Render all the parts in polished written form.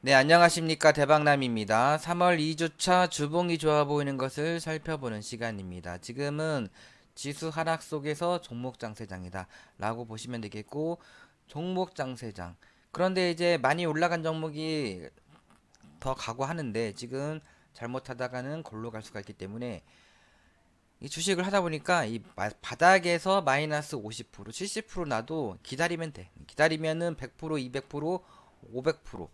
네, 안녕하십니까. 대박남입니다. 3월 2주차 주봉이 좋아 보이는 것을 살펴보는 시간입니다. 지금은 지수 하락 속에서 종목 장세장이다 라고 보시면 되겠고, 종목 장세장. 그런데 이제 많이 올라간 종목이 더 각오하는데 지금 잘못하다가는 골로 갈 수가 있기 때문에 이 주식을 하다 보니까 이 바닥에서 마이너스 50%, 70% 나도 기다리면 돼. 기다리면은 100%, 200%, 500%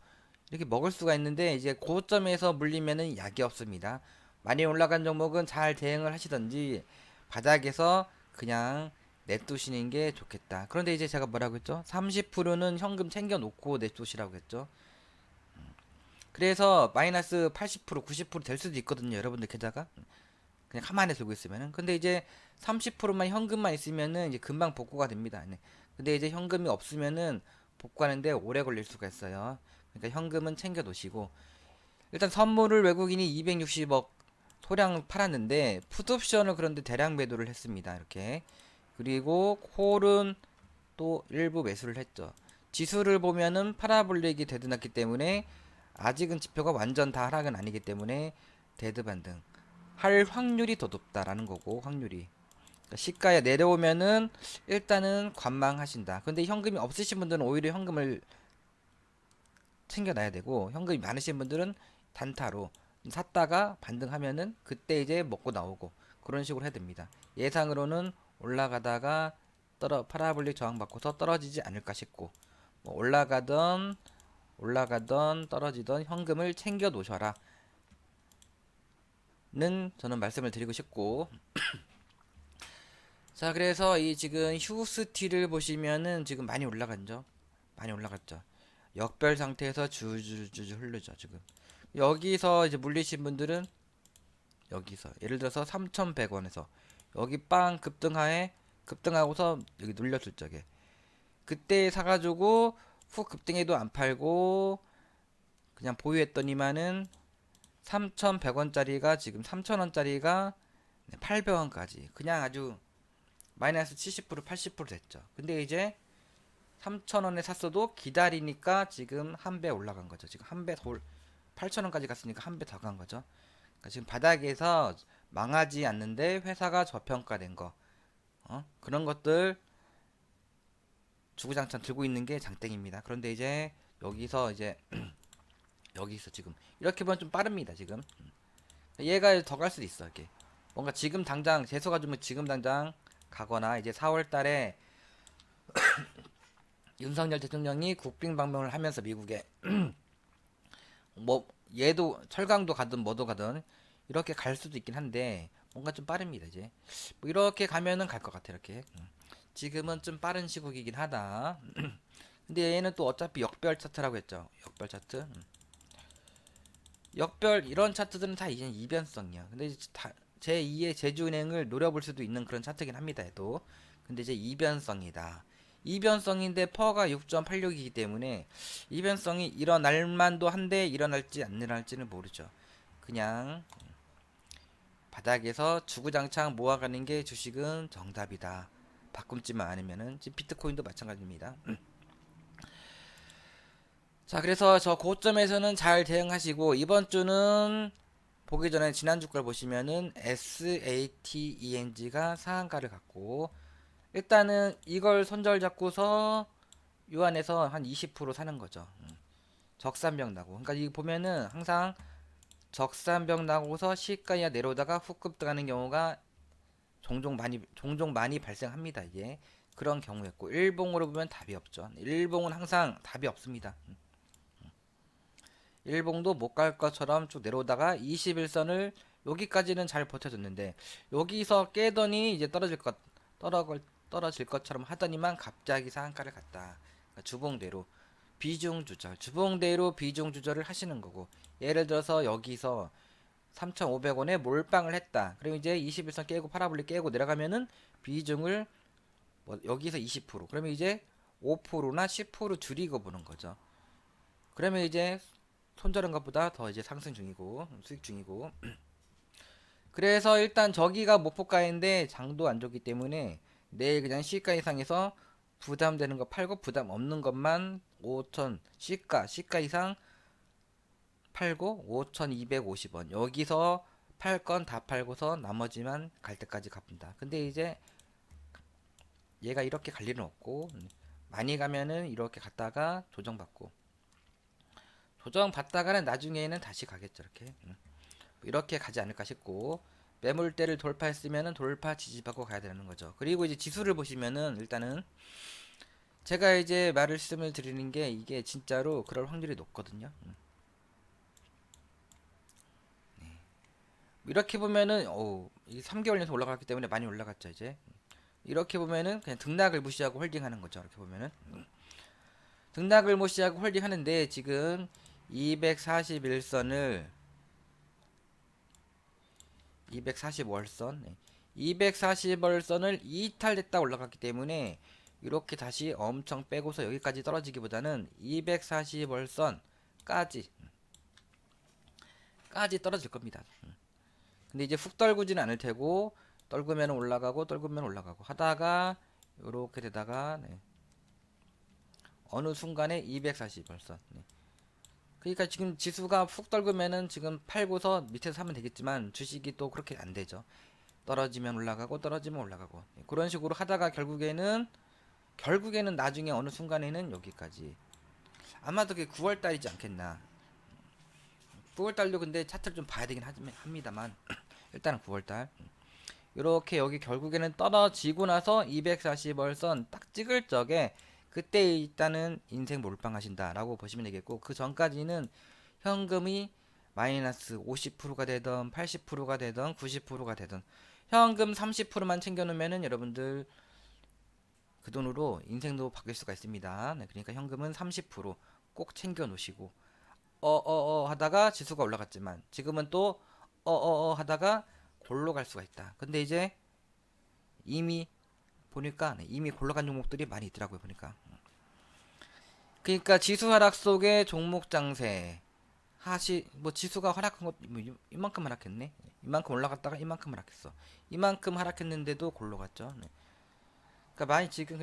이렇게 먹을 수가 있는데 이제 고점에서 물리면은 약이 없습니다. 많이 올라간 종목은 잘 대응을 하시던지 바닥에서 그냥 내두시는 게 좋겠다. 그런데 이제 제가 뭐라고 했죠? 30%는 현금 챙겨 놓고 내두시라고 했죠. 그래서 마이너스 80%, 90%될 수도 있거든요. 여러분들 계좌가. 그냥 가만히 들고 있으면은. 근데 이제 30%만 현금만 있으면은 이제 금방 복구가 됩니다. 네. 근데 이제 현금이 없으면은 복구하는데 오래 걸릴 수가 있어요. 그러니까 현금은 챙겨 놓으시고 일단 선물을 외국인이 260억 소량 팔았는데 풋옵션을 그런데 대량 매도를 했습니다. 이렇게. 그리고 콜은 또 일부 매수를 했죠. 지수를 보면은 파라볼릭이 되드났기 때문에 아직은 지표가 완전 다 하락은 아니기 때문에 데드 반등 할 확률이 더 높다라는 거고 확률이 그러니까 시가에 내려오면은 일단은 관망하신다. 근데 현금이 없으신 분들은 오히려 현금을 챙겨놔야 되고 현금이 많으신 분들은 단타로 샀다가 반등하면은 그때 이제 먹고 나오고 그런 식으로 해야 됩니다. 예상으로는 올라가다가 파라볼릭 저항받고서 떨어지지 않을까 싶고 뭐 올라가던 떨어지던 현금을 챙겨 놓으셔라 는 저는 말씀을 드리고 싶고 자 그래서 이 지금 휴스티를 보시면은 지금 많이 올라갔죠. 많이 올라갔죠. 역별 상태에서 주주주주 흐르죠 지금. 여기서 이제 물리신 분들은 여기서 예를 들어서 3,100원에서 여기 빵 급등하고서 여기 눌렸을 적에 그때 사가지고 후 급등해도 안 팔고 그냥 보유했더니만은 3,100원짜리가 지금 3,000원짜리가 800원까지 그냥 아주 마이너스 70% 80% 됐죠. 근데 이제 3,000원에 샀어도 기다리니까 지금 한 배 올라간 거죠. 지금 한 배 더 8,000원까지 갔으니까 한 배 더 간 거죠. 그러니까 지금 바닥에서 망하지 않는데 회사가 저평가된 거, 그런 것들 주구장창 들고 있는 게 장땡입니다. 그런데 이제 여기서 이제 여기서 지금 이렇게 보면 좀 빠릅니다. 지금 얘가 더 갈 수도 있어. 이렇게 뭔가 지금 당장 재수가 주면 지금 당장 가거나 이제 4월 달에 윤석열 대통령이 국빈 방문을 하면서 미국에 뭐 얘도 철강도 가든 뭐도 가든 이렇게 갈 수도 있긴 한데 뭔가 좀 빠릅니다 이제 뭐 이렇게 가면은 갈 것 같아 이렇게 지금은 좀 빠른 시국이긴 하다 근데 얘는 또 어차피 역별 차트라고 했죠 역별 차트 역별 이런 차트들은 다 이제 이변성이야 근데 다 제2의 제주은행을 노려볼 수도 있는 그런 차트긴 합니다 얘도 근데 이제 이변성이다 이변성인데 퍼가 6.86이기 때문에 이변성이 일어날 만도 한데 일어날지 안 일어날지는 모르죠. 그냥 바닥에서 주구장창 모아가는 게 주식은 정답이다. 바꿈지만 않으면은 지금 비트코인도 마찬가지입니다. 자, 그래서 저 고점에서는 잘 대응하시고 이번 주는 보기 전에 지난주 걸 보시면은 SATENG가 상한가를 갖고 일단은 이걸 손절 잡고서 유한해서 한 20% 사는 거죠. 적산병 나고. 그러니까 이 보면은 항상 적산병 나고서 시가야 내려오다가 훅 급등하는 경우가 종종 많이 발생합니다. 이게 그런 경우였고 일봉으로 보면 답이 없죠. 일봉은 항상 답이 없습니다. 일봉도 못 갈 것처럼 쭉 내려오다가 21선을 여기까지는 잘 버텨줬는데 여기서 깨더니 이제 떨어질 것처럼 하더니만 갑자기 상한가를 갔다. 그러니까 주봉대로 주봉대로 비중 조절을 하시는 거고 예를 들어서 여기서 3,500원에 몰빵을 했다. 그럼 이제 21선 깨고 파라볼릭 깨고 내려가면은 비중을 뭐 여기서 20% 그러면 이제 5%나 10% 줄이고 보는 거죠. 그러면 이제 손절한 것보다 더 이제 상승 중이고 수익 중이고 그래서 일단 저기가 목표가인데 장도 안 좋기 때문에 내일 그냥 시가 이상에서 부담되는 거 팔고 부담 없는 것만 5천 시가 이상 팔고 5,250원 여기서 팔 건 다 팔고서 나머지만 갈 때까지 갚는다. 근데 이제 얘가 이렇게 갈 일은 없고 많이 가면은 이렇게 갔다가 조정받고 조정받다가는 나중에는 다시 가겠죠. 이렇게 가지 않을까 싶고 매물대를 돌파했으면은 돌파 지지받고 가야 되는 거죠. 그리고 이제 지수를 보시면은 일단은 제가 이제 말씀을 드리는 게 이게 진짜로 그럴 확률이 높거든요. 이렇게 보면은 이 3개월 연속 올라갔기 때문에 많이 올라갔죠. 이제 이렇게 보면은 그냥 등락을 무시하고 홀딩하는 거죠. 이렇게 보면은 등락을 무시하고 홀딩하는데 지금 241선을 240월선 240월선을 이탈됐다 올라갔기 때문에 이렇게 다시 엄청 빼고서 여기까지 떨어지기보다는 240월선까지 떨어질 겁니다. 근데 이제 훅 떨구지는 않을 테고 떨구면 올라가고 떨구면 올라가고 하다가 이렇게 되다가 어느 순간에 240월선 그러니까 지금 지수가 훅 떨구면은 지금 팔고서 밑에서 사면 되겠지만 주식이 또 그렇게 안 되죠. 떨어지면 올라가고 떨어지면 올라가고 그런 식으로 하다가 결국에는 나중에 어느 순간에는 여기까지 아마도 그게 9월 달이지 않겠나. 9월 달도 근데 차트를 좀 봐야 되긴 합니다만 일단은 9월 달 이렇게 여기 결국에는 떨어지고 나서 240월선 딱 찍을 적에 그때 일단은 인생 몰빵하신다라고 보시면 되겠고 그 전까지는 현금이 마이너스 50%가 되던 80%가 되던 90%가 되던 현금 30%만 챙겨놓으면은 여러분들 그 돈으로 인생도 바뀔 수가 있습니다. 네, 그러니까 현금은 30%꼭 챙겨 놓으시고 하다가 지수가 올라갔지만 지금은 또 하다가 골로 갈 수가 있다. 근데 이제 이미 보니까 이미 골로 간 종목들이 많이 있더라고요. 보니까 그러니까 지수 하락 속에 종목 장세 뭐 지수가 하락한 것뭐 이만큼 하락했네. 이만큼 올라갔다가 이만큼 하락했어. 이만큼 하락했는데도 골로 갔죠. 네. 그러니까 많이 지금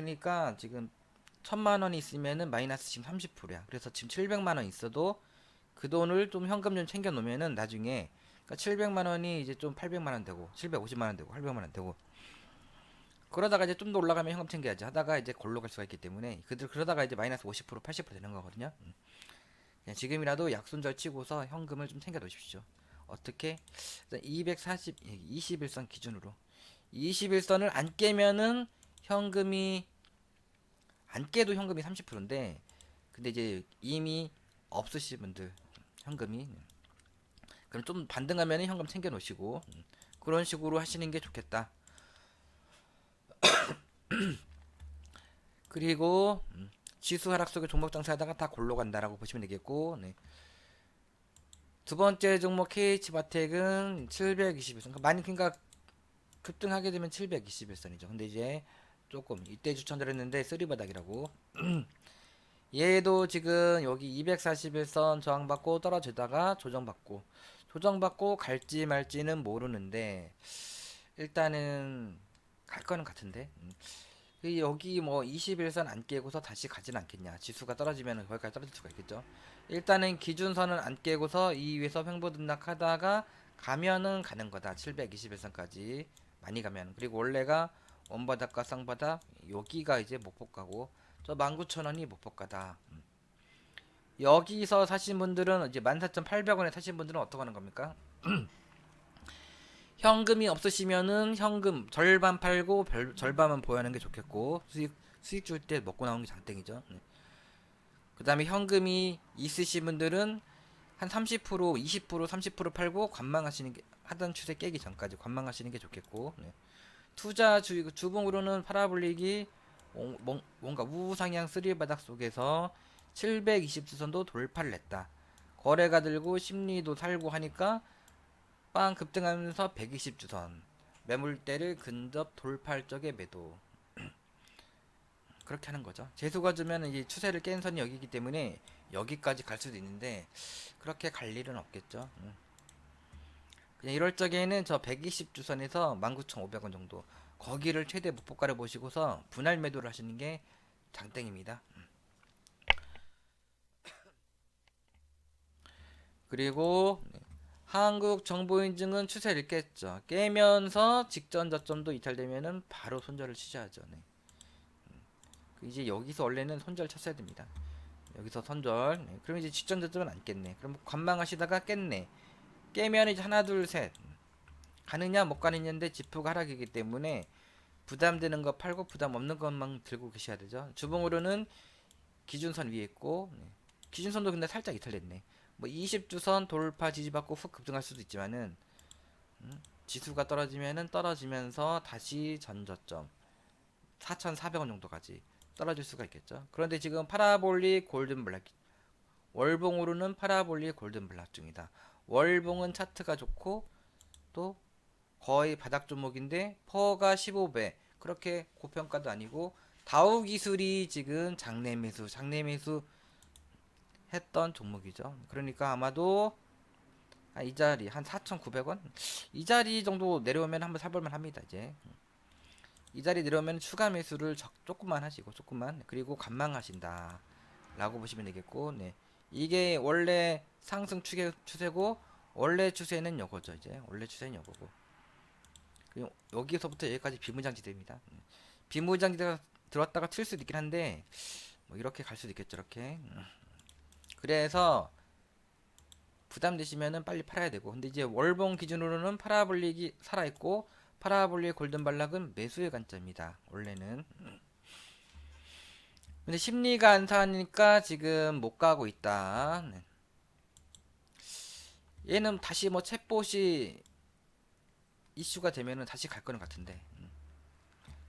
1,000만 원이 있으면은 마이너스 지금 30%야. 그래서 지금 700만 원 있어도 그 돈을 좀 현금 좀 챙겨 놓으면은 나중에 그러니까 700만 원이 이제 좀 800만 원 되고 750만 원 되고 800만 원 되고 그러다가 이제 좀 더 올라가면 현금 챙겨야지 하다가 이제 골로 갈 수가 있기 때문에 그러다가 이제 마이너스 50% 80% 되는 거거든요. 그냥 지금이라도 약손절 치고서 현금을 좀 챙겨 놓으십시오. 어떻게? 240 21선 기준으로 21선을 안 깨면은 현금이 안 깨도 현금이 30%인데 근데 이제 이미 없으신 분들 현금이 그럼 좀 반등하면 현금 챙겨 놓으시고 그런 식으로 하시는 게 좋겠다. 그리고 지수 하락 속에 종목 장사하다가 다 골로 간다라고 보시면 되겠고 두 번째 종목 KH바텍은 721선 많이 그러니까 급등하게 되면 721선이죠. 근데 이제 조금 이때 추천드렸는데 쓰리바닥이라고 얘도 지금 여기 241선 저항받고 떨어지다가 조정받고 갈지 말지는 모르는데 일단은 갈 거는 같은데 여기 뭐 21선 안 깨고서 다시 가진 않겠냐. 지수가 떨어지면 거기까지 떨어질 수가 있겠죠. 일단은 기준선은 안 깨고서 이 위에서 횡보등락하다가 가면은 가는 거다. 721선까지 많이 가면. 그리고 원래가 원바닥과 쌍바닥 여기가 이제 목표가고 저 19,000원이 목표가다. 여기서 사신 분들은 이제 14,800원에 사신 분들은 어떻게 하는 겁니까? 현금이 없으시면은 현금 절반 팔고 절반만 보유하는 게 좋겠고 수익 줄 때 먹고 나오는 게 장땡이죠. 그 다음에 현금이 있으신 분들은 한 30%, 20%, 30% 팔고 관망하시는 게 하던 추세 깨기 전까지 관망하시는 게 좋겠고 투자 주봉으로는 팔아불리기 뭔가 우상향 쓰리바닥 속에서 720주선도 돌파를 했다. 거래가 들고 심리도 살고 하니까 빵 급등하면서 120주선 매물대를 근접 돌파할 적의 매도 그렇게 하는 거죠. 재수가 주면 이제 추세를 깬 선이 여기기 때문에 여기까지 갈 수도 있는데 그렇게 갈 일은 없겠죠. 그냥 이럴 적에는 저 120주선에서 19,500원 정도 거기를 최대 목표가를 보시고서 분할 매도를 하시는 게 장땡입니다. 그리고 한국 정보인증은 추세를 깼죠. 깨면서 직전 저점도 이탈되면은 바로 손절을 취재하죠. 네. 이제 여기서 원래는 손절 쳤어야 됩니다. 여기서 손절. 네. 그럼 이제 직전 저점은 안 깼네. 그럼 관망하시다가 깼네. 깨면 이제 하나 둘 셋. 가느냐 못 가느냐인데 지표가 하락이기 때문에 부담되는 거 팔고 부담 없는 것만 들고 계셔야 되죠. 주봉으로는 기준선 위에 있고 기준선도 근데 살짝 이탈됐네. 뭐 20주선 돌파 지지받고 훅 급등할 수도 있지만은 지수가 떨어지면은 떨어지면서 다시 전저점 4,400원 정도까지 떨어질 수가 있겠죠. 그런데 지금 파라볼릭 골든 블랙 월봉으로는 파라볼릭 골든 블랙 중이다. 월봉은 차트가 좋고 또 거의 바닥 종목인데 퍼가 15배 그렇게 고평가도 아니고 다우 기술이 지금 장내 매수 했던 종목이죠. 그러니까 아마도 이 자리 한 4,900원 이 자리 정도 내려오면 한번 사볼만 합니다. 이제 이 자리 내려오면 추가 매수를 조금만 하시고 조금만 그리고 관망하신다 라고 보시면 되겠고 네. 이게 원래 상승 추세고 원래 추세는 요거죠. 이제 원래 추세는 요거고 여기서부터 여기까지 비무장지대입니다. 비무장지대가 들어왔다가 튈 수도 있긴 한데 뭐 이렇게 갈 수도 있겠죠. 이렇게 그래서 부담되시면은 빨리 팔아야 되고 근데 이제 월봉 기준으로는 파라볼릭이 살아있고 파라볼릭 골든발락은 매수의 관점입니다. 원래는 근데 심리가 안 사니까 지금 못 가고 있다. 네. 얘는 다시 뭐 챗봇이 이슈가 되면은 다시 갈 거는 같은데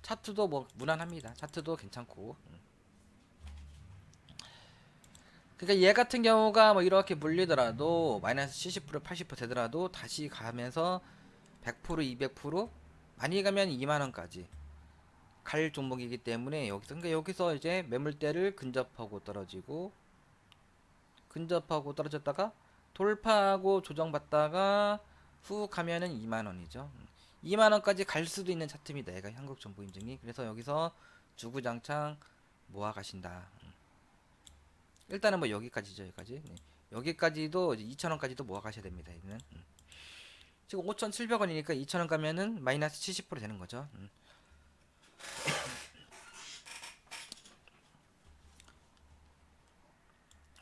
차트도 뭐 무난합니다. 차트도 괜찮고 그러니까 얘 같은 경우가 뭐 이렇게 물리더라도 마이너스 70% 80% 되더라도 다시 가면서 100% 200% 많이 가면 2만원까지 갈 종목이기 때문에 여기서 그러니까 여기서 이제 매물대를 근접하고 떨어지고 근접하고 떨어졌다가 돌파하고 조정받다가 후 가면은 2만원이죠. 2만원까지 갈 수도 있는 차트입니다. 얘가 한국정보인증이 그래서 여기서 주구장창 모아 가신다. 일단은 뭐 여기까지죠. 여기까지. 네. 여기까지도 2,000원까지도 모아 가셔야 됩니다. 얘는. 지금 5,700원이니까 2,000원 가면은 마이너스 70% 되는 거죠.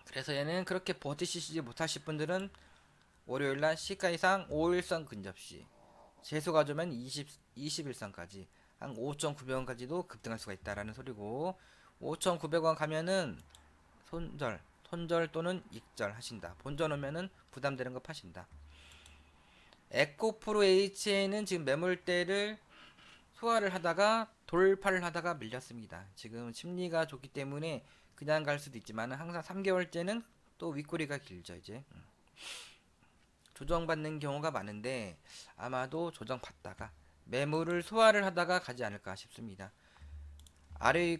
그래서 얘는 그렇게 버티시지 못하실 분들은 월요일날 시가 이상 5일선 근접시 재수 가져오면 20일선까지 한 5,900원까지도 급등할 수가 있다라는 소리고 5,900원 가면은 손절 또는 익절 하신다. 본전 오면은 부담되는 거 파신다. 에코프로 H에는 지금 매물대를 소화를 하다가 돌파를 하다가 밀렸습니다. 지금 심리가 좋기 때문에 그냥 갈 수도 있지만 항상 3개월째는 또 윗꼬리가 길죠. 이제 조정받는 경우가 많은데 아마도 조정받다가 매물을 소화를 하다가 가지 않을까 싶습니다. 아래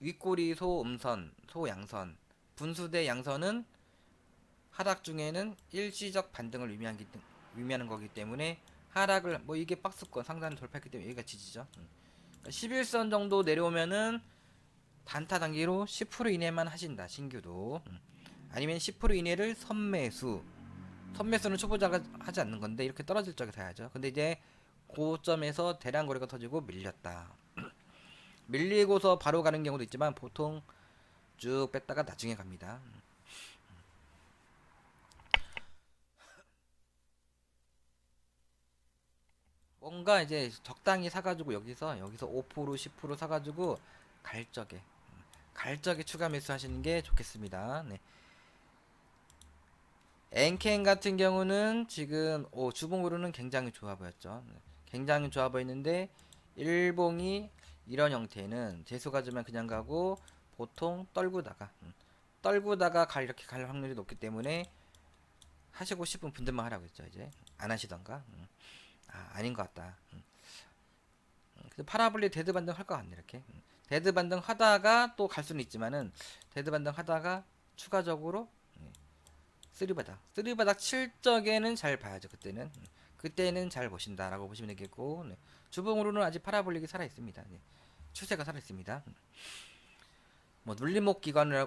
윗꼬리 소음선 소양선 분수대 양선은 하락 중에는 일시적 반등을 의미하는 거기 때문에 하락을 뭐 이게 박스권 상단을 돌파했기 때문에 여기가 지지죠. 11선 정도 내려오면은 단타 단기로 10% 이내만 하신다. 신규도 아니면 10% 이내를 선매수는 초보자가 하지 않는 건데 이렇게 떨어질 적에 사야죠. 근데 이제 고점에서 대량 거래가 터지고 밀렸다. 밀리고서 바로 가는 경우도 있지만 보통 쭉 뺐다가 나중에 갑니다. 뭔가 이제 적당히 사가지고 여기서 5% 10% 사가지고 갈 적에 추가 매수하시는 게 좋겠습니다. 네. 엔캔 같은 경우는 지금 주봉으로는 굉장히 좋아 보였죠. 네. 굉장히 좋아 보이는데 일봉이 이런 형태는 재수 가지면 그냥 가고 보통 떨구다가 이렇게 갈 확률이 높기 때문에 하시고 싶은 분들만 하라고 했죠. 이제 안 하시던가 아닌 것 같다. 파라블리 데드 반등 할 것 같네. 이렇게 데드 반등 하다가 또 갈 수는 있지만은 데드 반등 하다가 추가적으로 쓰리바닥 칠 적에는 잘 봐야죠. 그때는 잘 보신다라고 보시면 되겠고 주봉으로는 아직 파라볼릭이 살아 있습니다. 추세가 살아 있습니다. 뭐 눌림목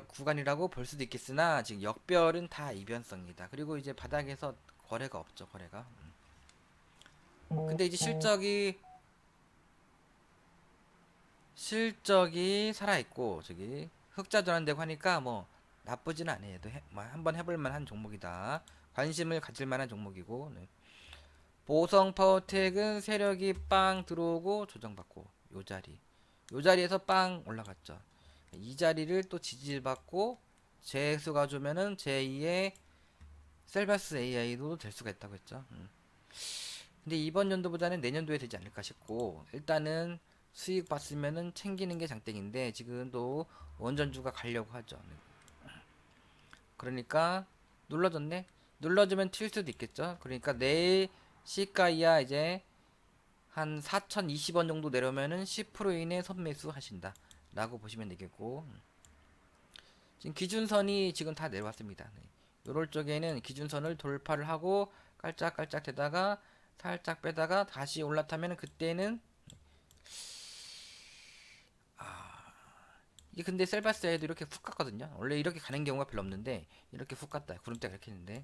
구간이라고 볼 수도 있겠으나 지금 역별은 다 이변성이다. 그리고 이제 바닥에서 거래가 없죠, 거래가. 근데 이제 실적이 살아있고 저기 흑자 전환되고 하니까 뭐 나쁘진 않아요. 뭐 한번 해볼 만한 종목이다. 관심을 가질 만한 종목이고. 네. 보성 파워텍은 세력이 빵 들어오고 조정받고 요 자리에서 빵 올라갔죠. 이 자리를 또 지지받고 재수가 주면은 제2의 셀바스 AI도 될 수가 있다고 했죠. 근데 이번 연도보다는 내년도에 되지 않을까 싶고, 일단은 수익 봤으면은 챙기는 게 장땡인데 지금도 원전주가 가려고 하죠. 그러니까 눌러줬네. 눌러주면 튈 수도 있겠죠. 그러니까 내일 시가이야 이제 한 4,020원 정도 내려오면은 10% 이내 선매수 하신다 라고 보시면 되겠고, 지금 기준선이 지금 다 내려왔습니다. 네. 요럴 쪽에는 기준선을 돌파를 하고 깔짝깔짝 되다가 살짝 빼다가 다시 올라타면 그때는, 이게 근데 셀바스에도 이렇게 훅 갔거든요. 원래 이렇게 가는 경우가 별로 없는데 이렇게 훅 갔다. 구름대가 이렇게 했는데,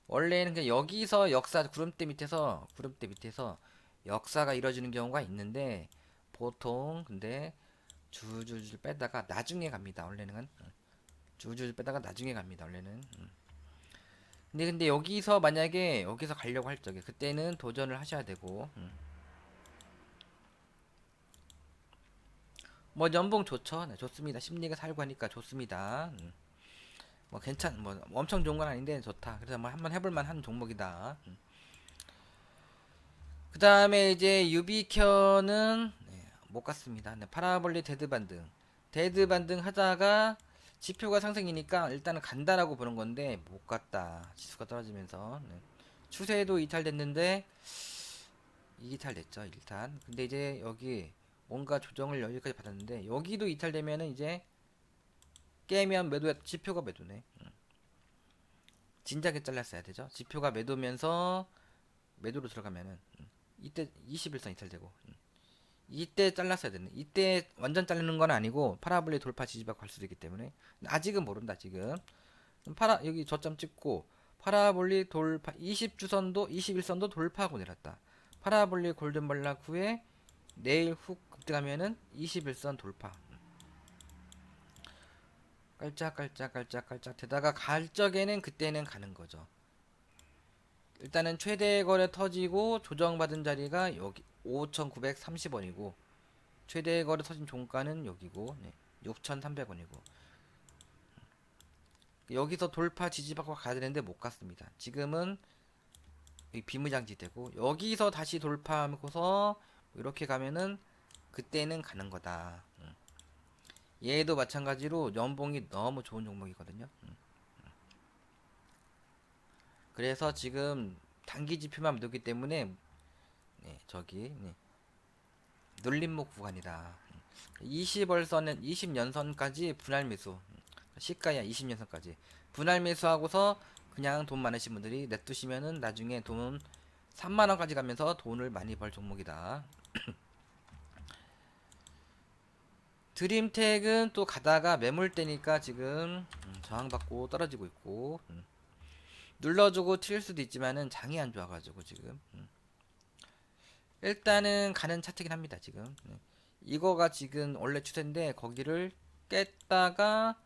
원래는 그냥 여기서 역사 구름대 밑에서 역사가 이루어지는 경우가 있는데, 보통 근데 줄줄줄 빼다가 나중에 갑니다. 원래는 줄줄 빼다가 나중에 갑니다. 원래는. 근데 여기서 만약에 여기서 가려고 할 적에 그때는 도전을 하셔야 되고, 뭐 연봉 좋죠. 네, 좋습니다. 심리가 살고 하니까 좋습니다. 뭐 엄청 좋은 건 아닌데 좋다. 그래서 뭐 한번 해볼 만한 종목이다. 그 다음에 이제 유비켜는 못 갔습니다. 네, 파라볼리 데드 반등 하다가 지표가 상승이니까 일단은 간다라고 보는 건데 못 갔다. 지수가 떨어지면서. 네. 추세도 이탈됐는데 이탈됐죠, 일단. 근데 이제 여기 뭔가 조정을 여기까지 받았는데 여기도 이탈되면은 이제 깨면 지표가 매도네. 진작에 잘랐어야 되죠. 지표가 매도면서 매도로 들어가면은 이때 21선 이탈되고, 이때 잘랐어야 되네. 이때 완전 자르는 건 아니고 파라볼리 돌파 지지받고 갈 수도 있기 때문에 아직은 모른다. 지금 여기 저점 찍고 파라볼리 돌파 20주선도 21선도 돌파하고 내렸다. 파라볼리 골든발락 후에 내일 훅 급등하면은 21선 돌파. 깔짝깔짝깔짝깔짝 되다가 갈 적에는 그때는 가는 거죠. 일단은 최대 거래 터지고 조정받은 자리가 여기 5,930원이고 최대 거래 터진 종가는 여기고, 네, 6,300원이고 여기서 돌파 지지받고 가야 되는데 못 갔습니다. 지금은 비무장지 되고 여기서 다시 돌파하면서 이렇게 가면은 그때는 가는 거다. 얘도 마찬가지로 연봉이 너무 좋은 종목이거든요. 그래서 지금 단기 지표만 두기 때문에 네, 눌림목 구간이다. 20월선은 20년선까지 분할 매수. 시가야 20년선까지 분할 매수하고서 그냥 돈 많으신 분들이 냅두시면은 나중에 돈 3만원까지 가면서 돈을 많이 벌 종목이다. 드림텍은 또 가다가 매물대니까 지금 저항받고 떨어지고 있고, 눌러주고 튈 수도 있지만은 장이 안 좋아가지고 지금 일단은 가는 차트긴 합니다. 지금 이거가 지금 원래 추세인데 거기를 깼다가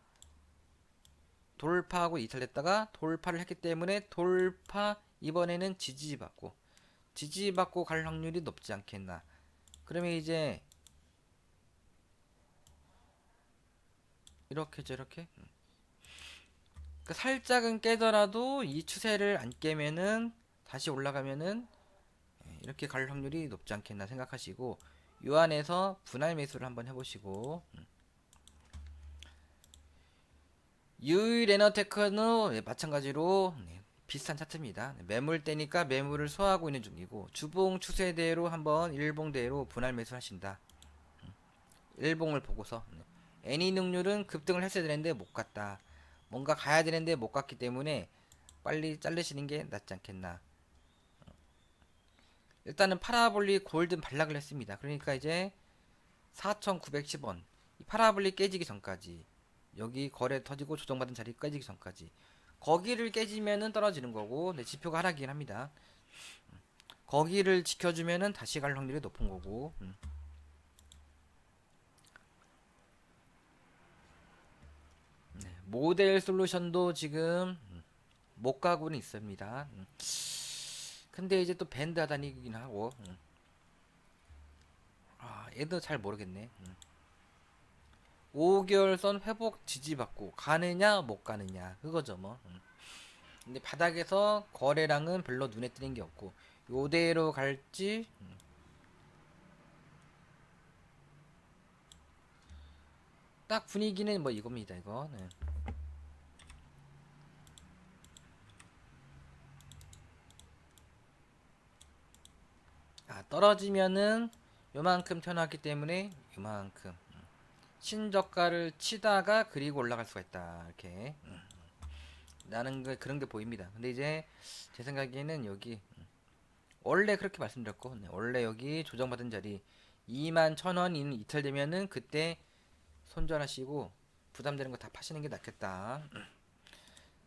돌파하고 이탈했다가 돌파를 했기 때문에 돌파 이번에는 지지받고 갈 확률이 높지 않겠나. 그러면 이제 이렇게 그 살짝은 깨더라도 이 추세를 안 깨면은 다시 올라가면은 이렇게 갈 확률이 높지 않겠나 생각하시고 요 안에서 분할 매수를 한번 해보시고, 유일에너테크는 마찬가지로 비슷한 차트입니다. 매물대니까 매물을 소화하고 있는 중이고 주봉 추세대로 한번 일봉대로 분할 매수 하신다. 일봉을 보고서 애니능률은 급등을 했어야 되는데 못 갔다. 뭔가 가야 되는데 못 갔기 때문에 빨리 자르시는 게 낫지 않겠나. 일단은 파라볼리 골든 반락을 했습니다. 그러니까 이제 4,910원 이 파라블릭 깨지기 전까지, 여기 거래 터지고 조정받은 자리 깨지기 전까지, 거기를 깨지면은 떨어지는 거고, 네, 지표가 하락이긴 합니다. 거기를 지켜주면은 다시 갈 확률이 높은 거고. 네, 모델 솔루션도 지금 못 가고는 있습니다. 근데 이제 또 밴드 하단이긴 하고, 얘도 잘 모르겠네. 5개월 선 회복 지지받고 가느냐 못 가느냐 그거죠 뭐. 근데 바닥에서 거래량은 별로 눈에 띄는 게 없고, 요대로 갈지. 딱 분위기는 뭐 이겁니다 이거. 네. 떨어지면은 요만큼 튀어나왔기 때문에 요만큼 신저가를 치다가 그리고 올라갈 수가 있다 이렇게. 나는 그런 게 보입니다. 근데 이제 제 생각에는 여기 원래 그렇게 말씀드렸고, 네, 원래 여기 조정받은 자리 21,000원 이탈 되면은 그때 손절하시고 부담되는 거 다 파시는 게 낫겠다.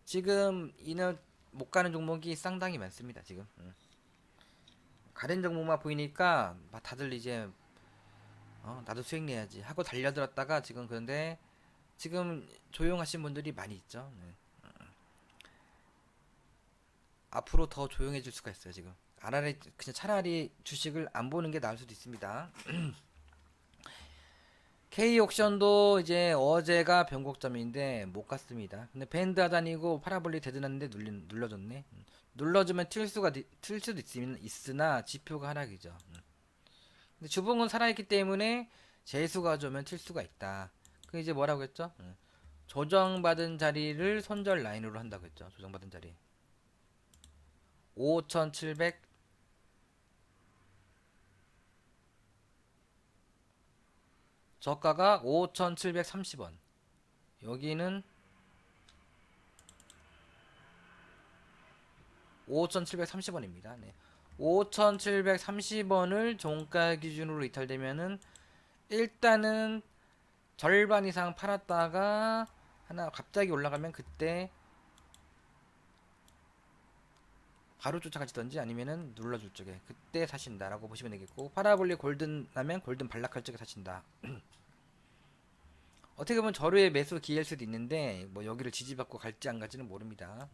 지금 이날 못 가는 종목이 상당히 많습니다. 지금 가는 종목만 보이니까 막 다들 이제 나도 수익 내야지 하고 달려들었다가 지금, 그런데 지금 조용하신 분들이 많이 있죠. 네. 앞으로 더 조용해질 수가 있어요. 지금 차라리 그냥 차라리 주식을 안 보는 게 나을 수도 있습니다. K 옥션도 이제 어제가 변곡점인데 못 갔습니다. 근데 밴드 하단이고 파라볼리 대드났는데 눌러줬네. 눌러주면 틀 수도 있으나 지표가 하락이죠. 근데 주봉은 살아있기 때문에 재수가 좋으면 튈 수가 있다. 그 이제 뭐라고 했죠? 조정받은 자리를 손절 라인으로 한다고 했죠. 조정받은 자리 5,700, 저가가 5,730원, 여기는 5,730원입니다. 네. 5,730원을 종가 기준으로 이탈되면은 일단은 절반 이상 팔았다가 하나 갑자기 올라가면 그때 바로 쫓아가시던지 아니면은 눌러줄 적에 그때 사신다라고 보시면 되겠고, 파라볼리 골든 나면 골든 반락할 적에 사신다. 어떻게 보면 저로의 매수 기회일 수도 있는데 뭐 여기를 지지받고 갈지 안 갈지는 모릅니다.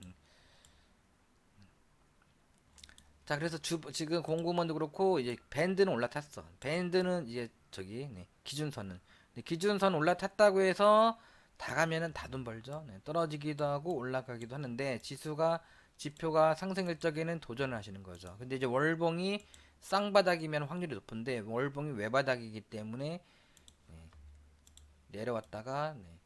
자, 그래서 지금 공구먼도 그렇고 이제 밴드는 올라탔어. 밴드는 이제 저기, 네, 기준선은, 네, 기준선 올라탔다고 해서 다 가면은 다 돈 벌죠. 네, 떨어지기도 하고 올라가기도 하는데 지표가 상승일 적에는 도전을 하시는 거죠. 근데 이제 월봉이 쌍바닥이면 확률이 높은데 월봉이 외바닥이기 때문에 내려왔다가, 네,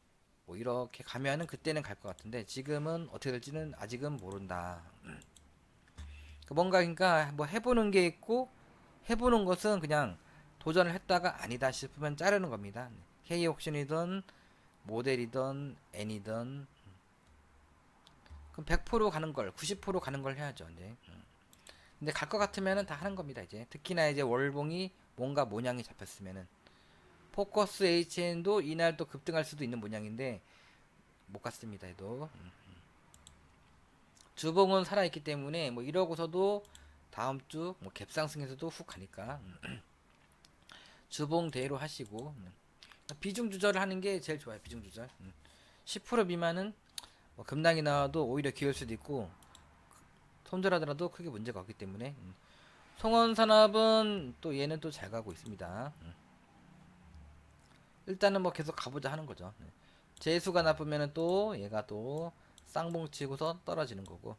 뭐 이렇게 가면은 그때는 갈 것 같은데 지금은 어떻게 될지는 아직은 모른다. 뭔가 그러니까 뭐 해보는 게 있고, 해보는 것은 그냥 도전을 했다가 아니다 싶으면 자르는 겁니다. K 옥션이든 모델이든 N이든, 그럼 100% 가는 걸, 90% 가는 걸 해야죠. 이제. 근데 갈 것 같으면은 다 하는 겁니다. 이제 특히나 이제 월봉이 뭔가 모양이 잡혔으면은 포커스 HN도 이날 또 급등할 수도 있는 모양인데 못 갔습니다. 해도 주봉은 살아있기 때문에 뭐 이러고서도 다음 주 뭐 갭상승에서도 훅 가니까 주봉대로 하시고, 비중 조절을 하는 게 제일 좋아요. 비중 조절. 10% 미만은 뭐 급락이 나와도 오히려 기울 수도 있고 손절하더라도 크게 문제가 없기 때문에. 송원산업은 또 얘는 또 잘 가고 있습니다. 일단은 뭐 계속 가보자 하는 거죠. 재수가 나쁘면은 또 얘가 또 쌍봉 치고서 떨어지는 거고.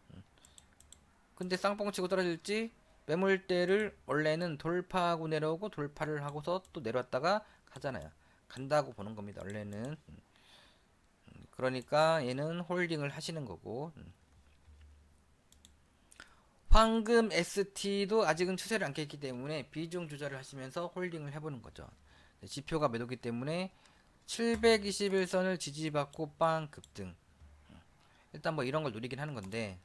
근데 쌍봉 치고 떨어질지, 매물대를 원래는 돌파하고 내려오고 돌파를 하고서 또 내려왔다가 가잖아요. 간다고 보는 겁니다. 원래는. 그러니까 얘는 홀딩을 하시는 거고. 황금 ST도 아직은 추세를 안 깼기 때문에 비중 조절을 하시면서 홀딩을 해보는 거죠. 지표가 매도기 때문에 721선을 지지받고 빵 급등. 일단 뭐 이런 걸 노리긴 하는 건데,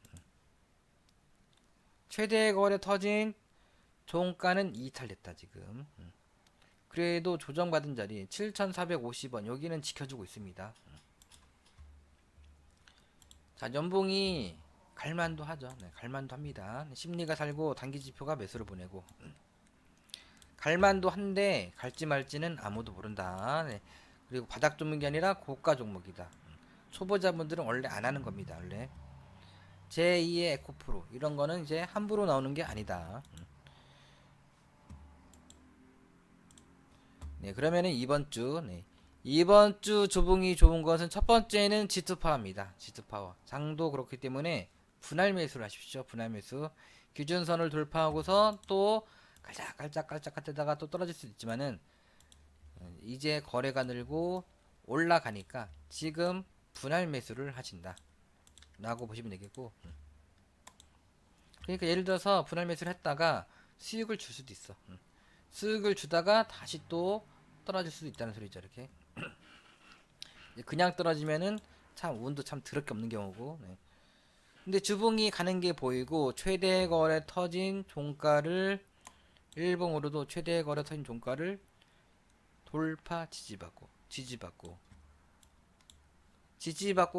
최대 거래 터진 종가는 이탈됐다 지금. 그래도 조정받은 자리 7,450원 여기는 지켜주고 있습니다. 자, 연봉이 갈만도 하죠. 네, 갈만도 합니다. 심리가 살고 단기 지표가 매수를 보내고 갈만도 한데 갈지 말지는 아무도 모른다. 네. 그리고 바닥 종목이 아니라 고가 종목이다. 초보자분들은 원래 안 하는 겁니다. 원래 제2의 에코프로 이런 거는 이제 함부로 나오는 게 아니다. 네, 그러면은 이번 주 조봉이 좋은 것은 첫 번째는 G2파워입니다. G2파워. 장도 그렇기 때문에 분할 매수를 하십시오. 분할 매수. 기준선을 돌파하고서 또 깔짝깔짝 하다가 또 떨어질 수 있지만은 이제 거래가 늘고 올라가니까 지금 분할 매수를 하신다. 라고 보시면 되겠고. 그러니까 예를 들어서 분할 매수를 했다가 수익을 줄 수도 있어. 수익을 주다가 다시 또 떨어질 수도 있다는 소리죠. 이렇게. 그냥 떨어지면은 참 운도 참 더럽게 없는 경우고. 네. 근데 주봉이 가는 게 보이고 최대 거래 터진 종가를 일봉으로도 최대 거래 터진 종가를 돌파 지지받고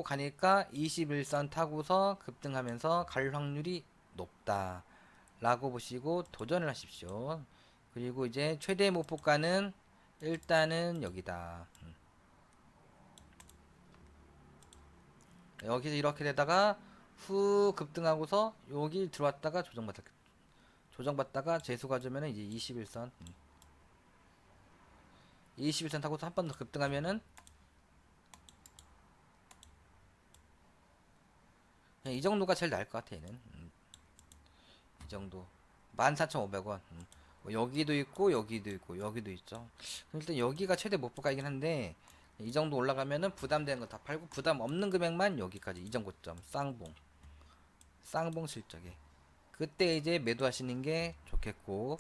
가니까 21선 타고서 급등하면서 갈 확률이 높다 라고 보시고 도전을 하십시오. 그리고 이제 최대 목표가는 일단은 여기다. 여기서 이렇게 되다가 후 급등하고서 여기 들어왔다가 조정받다가 재수가 주면은 이제 21선 타고서 한 번 더 급등하면은 그냥 이 정도가 제일 나을 것 같아. 얘는 이 정도 14,500원. 뭐 여기도 있고 여기도 있고 여기도 있죠. 일단 여기가 최대 목표가이긴 한데 이 정도 올라가면은 부담되는 거 다 팔고 부담 없는 금액만 여기까지 이전 고점 쌍봉 실적에 그때 이제 매도하시는 게 좋겠고.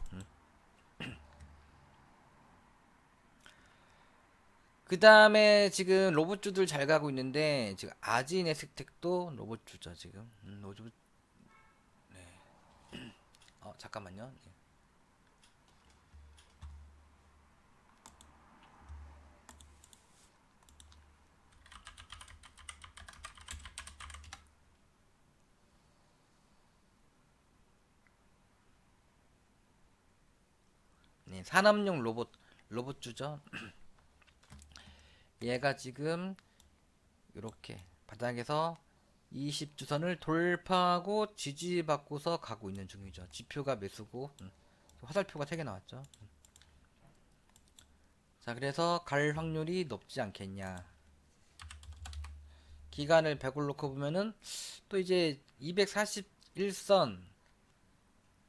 그 다음에 지금 로봇주들 잘 가고 있는데 지금 아지네스텍도 로봇주죠 지금. 로봇. 잠깐만요. 네, 산업용 로봇주죠. 얘가 지금 이렇게 바닥에서 20주선을 돌파하고 지지받고서 가고 있는 중이죠. 지표가 매수고 화살표가 3개 나왔죠. 자, 그래서 갈 확률이 높지 않겠냐. 기간을 100을 놓고 보면은 또 이제 241선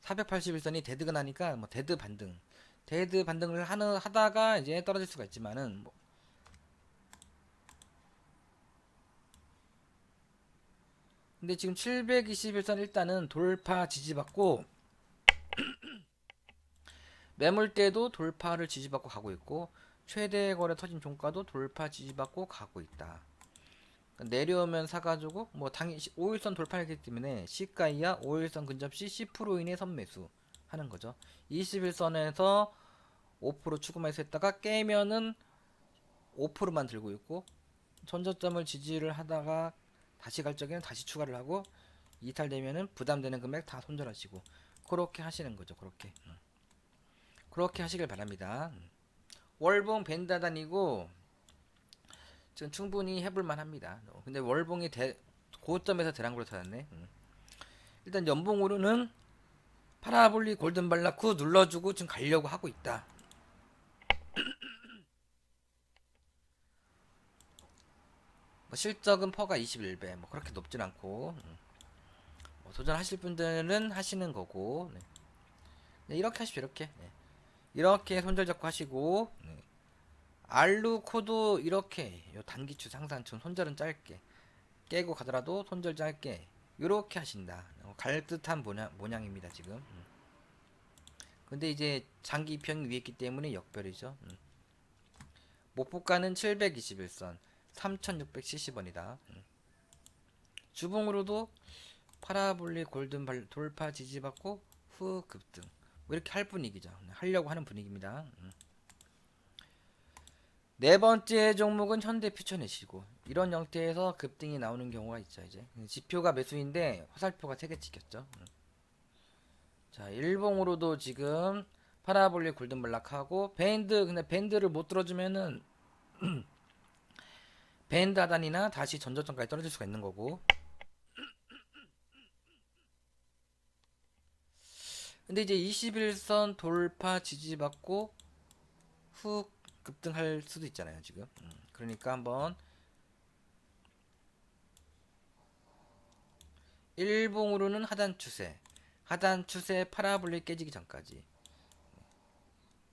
481선이 데드가 나니까 뭐 데드 반등을 하다가 이제 떨어질 수가 있지만은 뭐 근데 지금 721선 일단은 돌파 지지받고 매물대도 돌파를 지지받고 가고 있고 최대 거래 터진 종가도 돌파 지지받고 가고 있다. 내려오면 사가지고 뭐 당연히 5일선 돌파했기 때문에 시가 이하 5일선 근접 시 10% 이내 선매수 하는 거죠. 21선에서 5% 추가 매수했다가 깨면은 5%만 들고 있고 전저점을 지지를 하다가 다시 갈 적에는 다시 추가를 하고 이탈되면은 부담되는 금액 다 손절하시고 그렇게 하시는 거죠. 그렇게 하시길 바랍니다. 월봉 밴드 다니고 지금 충분히 해볼만 합니다. 근데 월봉이 고점에서 대량으로 터졌네. 일단 연봉으로는 파라볼리 골든 발라쿠 눌러주고 지금 가려고 하고 있다. 뭐 실적은 퍼가 21배 뭐 그렇게 높진 않고 뭐 도전하실 분들은 하시는 거고. 네. 네, 이렇게 하십시오. 이렇게 손절 잡고 하시고. 네. 알루코도 이렇게 요 단기추 상산춤 손절은 짧게 깨고 가더라도 손절 짧게 요렇게 하신다. 갈 듯한 모양입니다 지금. 근데 이제 장기 입형이 위에 있기 때문에 역별이죠. 목표가는 721선 3670원이다. 주봉으로도 파라볼리 골든 돌파 지지받고 후 급등 뭐 이렇게 할 분위기죠. 하려고 하는 분위기입니다. 네 번째 종목은 현대퓨처넷이고 이런 형태에서 급등이 나오는 경우가 있죠. 이제 지표가 매수인데 화살표가 3개 찍혔죠. 자, 일봉으로도 지금 파라볼릭 골든블락하고 밴드, 근데 밴드를 못 들어주면은 밴드 하단이나 다시 전저점까지 떨어질 수가 있는 거고. 근데 이제 21선 돌파 지지받고 훅 급등할 수도 있잖아요, 지금. 그러니까 한번 일봉으로는 하단 추세 파라볼릭 깨지기 전까지.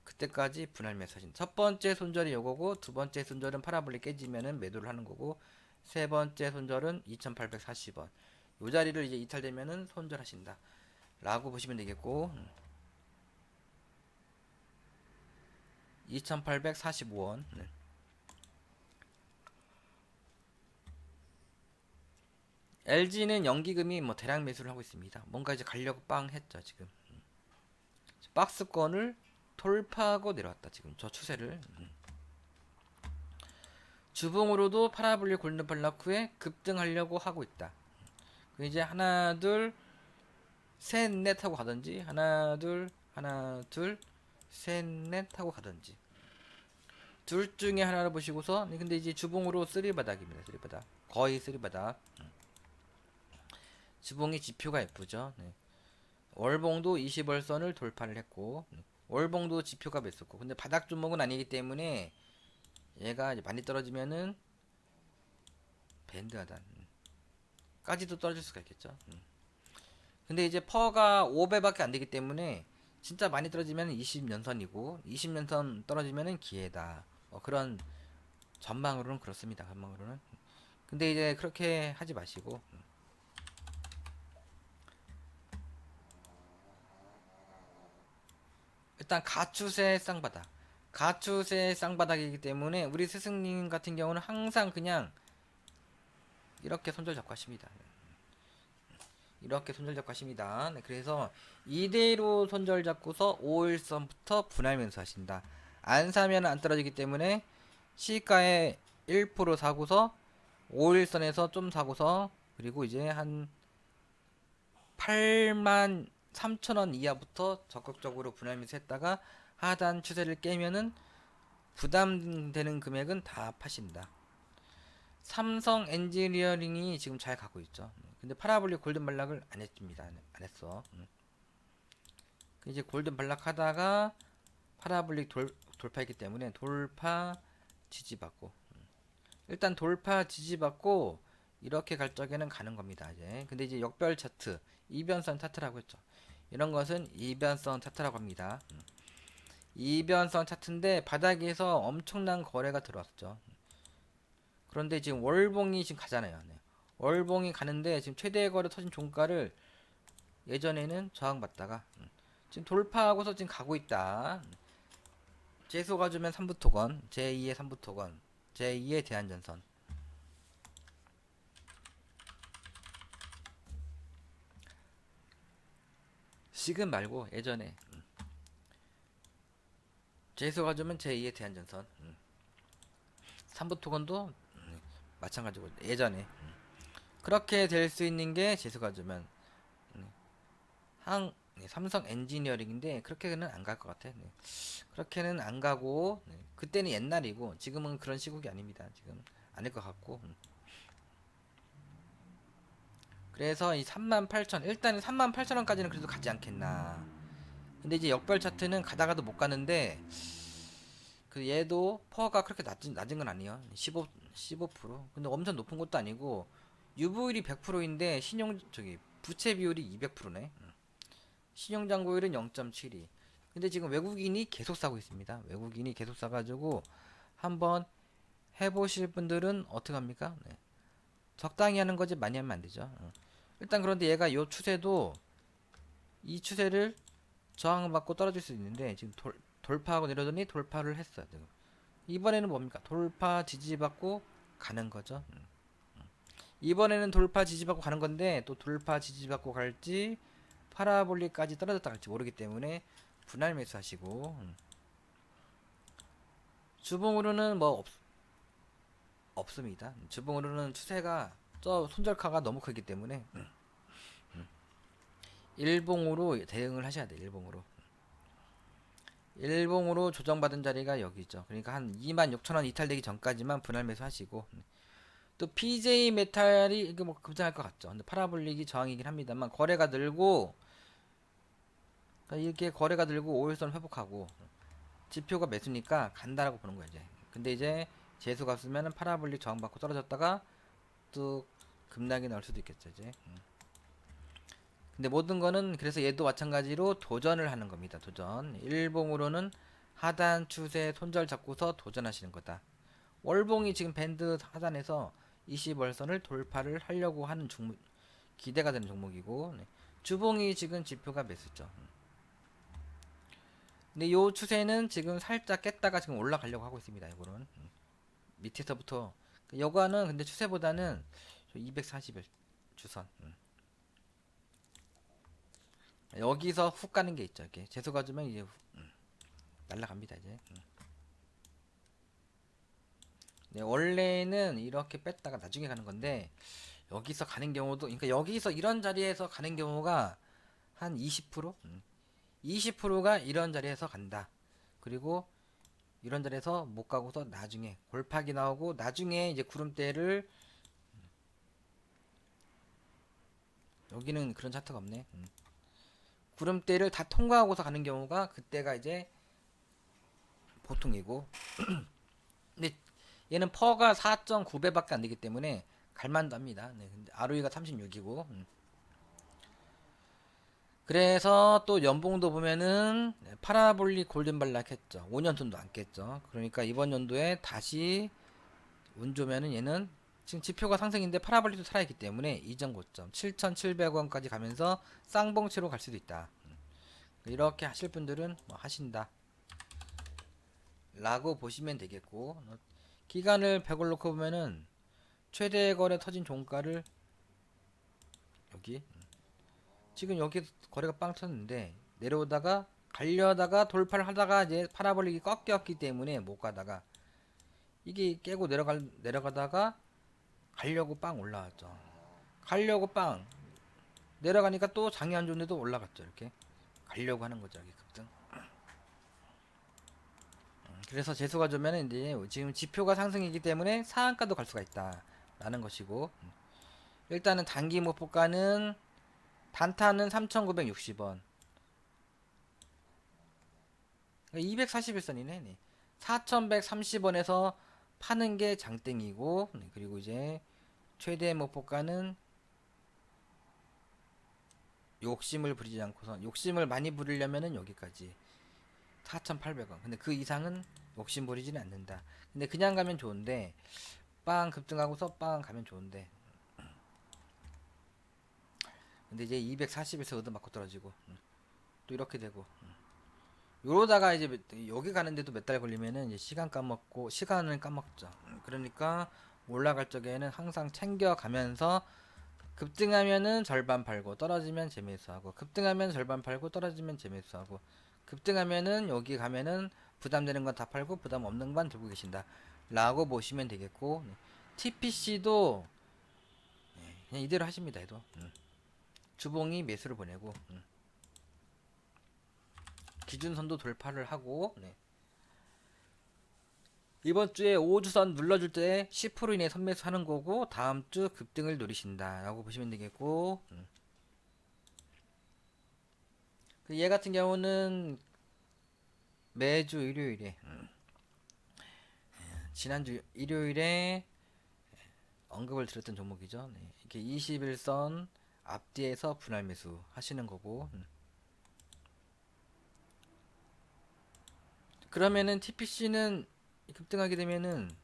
그때까지 분할 매수하신. 첫 번째 손절이 요거고 두 번째 손절은 파라볼릭 깨지면은 매도를 하는 거고 세 번째 손절은 2,840원. 요 자리를 이제 이탈되면은 손절하신다. 라고 보시면 되겠고 2,845원. LG는 연기금이 뭐 대량 매수를 하고 있습니다. 뭔가 이제 가려고 빵 했죠, 지금. 박스권을 돌파하고 내려왔다, 지금. 저 추세를. 주봉으로도 파라볼릭 골든블락 후에 급등하려고 하고 있다. 이제 하나, 둘, 셋, 넷 하고 가든지, 하나, 둘, 하나, 둘, 셋, 넷 하고 가든지. 둘 중에 하나를 보시고서, 근데 이제 주봉으로 쓰리바닥입니다, 쓰리바닥. 거의 쓰리바닥. 주봉이 지표가 예쁘죠. 네. 월봉도 20월선을 돌파를 했고 월봉도 지표가 맸었고 근데 바닥 종목은 아니기 때문에 얘가 이제 많이 떨어지면은 밴드 하단까지도 떨어질 수가 있겠죠. 근데 이제 퍼가 5배밖에 안 되기 때문에 진짜 많이 떨어지면 20년선이고 20년선 떨어지면은 기회다. 그런 전망으로는 그렇습니다. 전망으로는. 근데 이제 그렇게 하지 마시고 일단 가추세 쌍바닥. 가추세 쌍바닥이기 때문에 우리 스승님 같은 경우는 항상 그냥 이렇게 손절 잡고 하십니다. 이렇게 손절 잡고 하십니다. 네, 그래서 이대로 손절 잡고서 5일선부터 분할면서 하신다. 안 사면 안 떨어지기 때문에 시가에 1% 사고서 5일선에서 좀 사고서 그리고 이제 한 8만 3천원 이하부터 적극적으로 분할매수 했다가 하단 추세를 깨면은 부담되는 금액은 다 파신다. 삼성 엔지니어링이 지금 잘 가고 있죠. 근데 파라볼릭 골든 발락을 안 했습니다. 안 했어. 이제 골든 발락 하다가 파라볼릭 돌파했기 때문에 돌파 지지받고 일단 돌파 지지받고 이렇게 갈 적에는 가는 겁니다. 이제 근데 이제 역별 차트 이변선 차트라고 했죠. 이런 것은 이변선 차트라고 합니다. 이변선 차트인데 바닥에서 엄청난 거래가 들어왔죠. 그런데 지금 월봉이 지금 가잖아요. 네. 월봉이 가는데 지금 최대 거래 터진 종가를 예전에는 저항받다가 지금 돌파하고서 지금 가고 있다. 재소가 주면 3부 토건, 제2의 3부 토건, 제2의 대한전선. 지금 말고 예전에 재소가 주면 제2의 대한전선. 3부 토건도 마찬가지고 예전에 그렇게 될 수 있는 게 재수가 주면 삼성 엔지니어링인데 그렇게는 안 갈 것 같아. 네. 그렇게는 안 가고 그때는 옛날이고 지금은 그런 시국이 아닙니다. 지금 아닐 것 같고 그래서 이 38,000 일단은 38,000원까지는 그래도 가지 않겠나. 근데 이제 역별 차트는 가다가도 못 가는데 그 얘도 퍼가 그렇게 낮은 건 아니에요. 15%. 근데 엄청 높은 것도 아니고 유보율이 100%인데 부채 비율이 200%네. 신용잔고율은 0.72. 근데 지금 외국인이 계속 사고 있습니다. 외국인이 계속 사가지고 한번 해보실 분들은 어떻게 합니까? 네. 적당히 하는 거지 많이 하면 안 되죠. 일단 그런데 얘가 요 추세도 이 추세를 저항받고 떨어질 수 있는데 지금 돌파하고 내려더니 돌파를 했어요. 지금. 이번에는 뭡니까? 돌파 지지받고 가는 거죠. 이번에는 돌파 지지받고 가는 건데 또 돌파 지지받고 갈지 파라볼릭까지 떨어졌다 갈지 모르기 때문에 분할 매수하시고 주봉으로는 뭐 없습니다. 주봉으로는 추세가 저 손절가가 너무 크기 때문에 일봉으로 대응을 하셔야 돼요. 일봉으로 조정받은 자리가 여기죠. 그러니까 한 26,000원 이탈되기 전까지만 분할 매수 하시고, 또 PJ 메탈이 이게 뭐 급등할 것 같죠. 근데 파라볼릭이 저항이긴 합니다만 거래가 늘고, 그러니까 이렇게 거래가 늘고 5일선 회복하고 지표가 매수니까 간다라고 보는 거예요. 이제. 근데 이제 재수가 없으면 파라볼릭 저항받고 떨어졌다가 또 급락이 나올 수도 있겠죠. 이제. 근데 모든 거는 그래서 얘도 마찬가지로 도전을 하는 겁니다. 도전. 일봉으로는 하단 추세 손절 잡고서 도전하시는 거다. 월봉이 지금 밴드 하단에서 20월선을 돌파를 하려고 하는 기대가 되는 종목이고, 네. 주봉이 지금 지표가 매수죠. 근데 요 추세는 지금 살짝 깼다가 지금 올라가려고 하고 있습니다. 이거는 밑에서부터 여과는 근데 추세보다는 240일 주선. 여기서 훅 가는 게 있죠. 이렇게 재수가 주면 이제 날라갑니다. 이제. 네, 원래는 이렇게 뺐다가 나중에 가는 건데 여기서 가는 경우도, 그러니까 여기서 이런 자리에서 가는 경우가 한 20%? 20%가 이런 자리에서 간다. 그리고 이런 자리에서 못 가고서 나중에 골팍이 나오고 나중에 이제 구름대를, 여기는 그런 차트가 없네. 구름대를 다 통과하고서 가는 경우가 그때가 이제 보통이고, 근데 얘는 퍼가 4.9배밖에 안 되기 때문에 갈만도 합니다. 네, 근데 ROE가 36이고, 그래서 또 연봉도 보면은 파라볼릭 골든발락 했죠. 5년 돈도 안 깼죠. 그러니까 이번 연도에 다시 운 좋으면은 얘는 지금 지표가 상승인데 파라볼릭도 살아있기 때문에 이전 고점 7,700원까지 가면서 쌍봉치로 갈 수도 있다. 이렇게 하실 분들은 뭐 하신다 라고 보시면 되겠고, 기간을 100을 놓고 보면은 최대 거래 터진 종가를 여기, 지금 여기 거래가 빵 쳤는데 내려오다가 가려다가 돌파를 하다가 이제 파라볼릭이 꺾였기 때문에 못 가다가 이게 깨고 내려가다가 가려고 빵 올라왔죠. 가려고 빵 내려가니까 또 장이 안 좋은데도 올라갔죠. 이렇게 가려고 하는 거죠. 여기 급등. 그래서 재수가 좋으면 이제 지금 지표가 상승이기 때문에 상한가도 갈 수가 있다라는 것이고, 일단은 단기 목표가는 단타는 3,960원, 241선이네. 4,130원에서 파는 게 장땡이고, 그리고 이제 최대 목표가는 욕심을 부리지 않고서, 욕심을 많이 부리려면은 여기까지 4,800원. 근데 그 이상은 욕심 부리지는 않는다. 근데 그냥 가면 좋은데, 빵 급등하고서 빵 가면 좋은데, 근데 이제 240에서 얻어맞고 떨어지고, 또 이렇게 되고, 요러다가 이제 여기 가는데도 몇 달 걸리면은 이제 시간을 까먹죠. 그러니까 올라갈 적에는 항상 챙겨가면서, 급등하면은 절반 팔고 떨어지면 재매수하고, 급등하면 절반 팔고 떨어지면 재매수하고, 급등하면은 여기 가면은 부담되는 건 다 팔고 부담 없는 건 들고 계신다 라고 보시면 되겠고, TPC도 그냥 이대로 하십니다. 해도 주봉이 매수를 보내고, 기준선도 돌파를 하고, 이번 주에 5주선 눌러줄 때 10% 이내 선매수 하는 거고, 다음 주 급등을 노리신다 라고 보시면 되겠고, 얘 같은 경우는 매주 일요일에, 지난주 일요일에 언급을 드렸던 종목이죠. 이렇게 21선 앞뒤에서 분할 매수 하시는 거고, 그러면은 TPC는 급등하게 되면은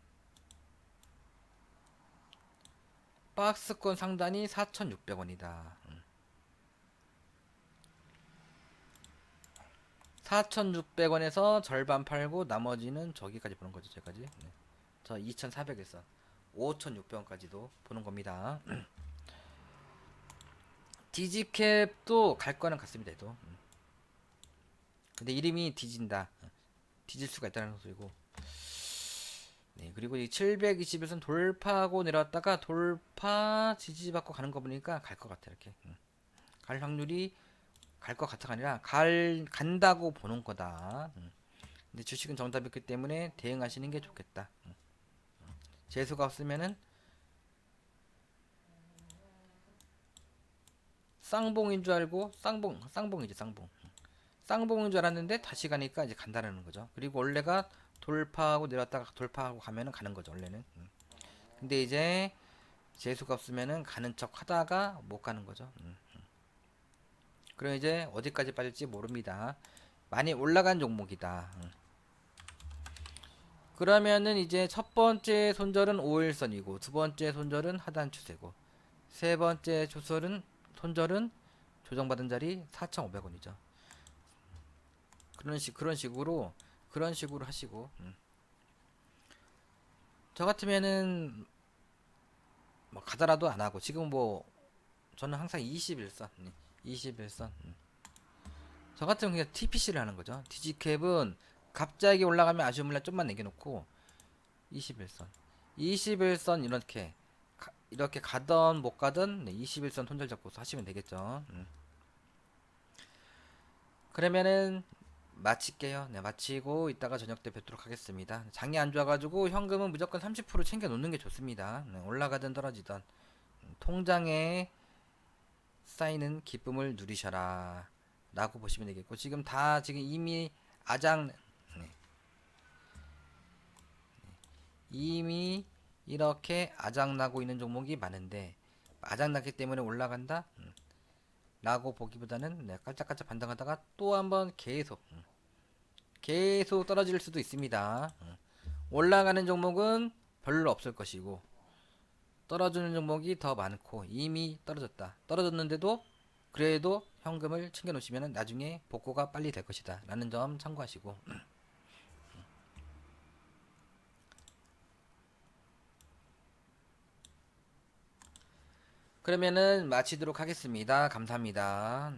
박스권 상단이 4,600원이다. 4,600원에서 절반 팔고 나머지는 저기까지 보는 거죠. 저기까지. 저 2,400에서 5,600원까지도 보는 겁니다. 디지캡도 갈 거는 같습니다. 또. 근데 이름이 뒤진다. 뒤질 수가 있다는 소리고. 네, 그리고 이 720에서는 돌파하고 내려왔다가 돌파 지지받고 가는 거 보니까 갈 것 같아 이렇게. 갈 확률이 갈 것 같아가 아니라 간다고 보는 거다. 근데 주식은 정답이기 때문에 대응하시는 게 좋겠다. 재수가 없으면은 쌍봉인 줄 알고 쌍봉이지 쌍봉. 쌍봉인 줄 알았는데 다시 가니까 이제 간다라는 거죠. 그리고 원래가 돌파하고 내렸다가 돌파하고 가면은 가는 거죠 원래는. 근데 이제 재수가 없으면은 가는 척 하다가 못 가는 거죠. 그럼 이제 어디까지 빠질지 모릅니다. 많이 올라간 종목이다. 그러면은 이제 첫 번째 손절은 5일선이고 두 번째 손절은 하단 추세고 세 번째 손절은 조정받은 자리 4,500원이죠. 그런 식으로 하시고 저 같으면은 뭐 가더라도 안 하고 지금 뭐 저는 항상 21선 21선 저 같으면 그냥 TPC를 하는 거죠. 디지캡은 갑자기 올라가면 아쉬운 물량 좀만 남겨놓고 21선 21선 이렇게 가던 못 가던 21선 손절 잡고서 하시면 되겠죠. 그러면은 마칠게요. 네, 마치고 이따가 저녁 때 뵙도록 하겠습니다. 장이 안 좋아가지고 현금은 무조건 30% 챙겨 놓는 게 좋습니다. 네, 올라가든 떨어지든 통장에 쌓이는 기쁨을 누리셔라 라고 보시면 되겠고 지금 이미 아장 네, 이미 이렇게 아장나고 있는 종목이 많은데 아장났기 때문에 올라간다 라고 보기보다는 네, 깔짝깔짝 반등하다가 또 한번 계속 떨어질 수도 있습니다. 올라가는 종목은 별로 없을 것이고 떨어지는 종목이 더 많고 이미 떨어졌는데도 그래도 현금을 챙겨 놓으시면 나중에 복구가 빨리 될 것이다 라는 점 참고하시고 그러면은 마치도록 하겠습니다. 감사합니다.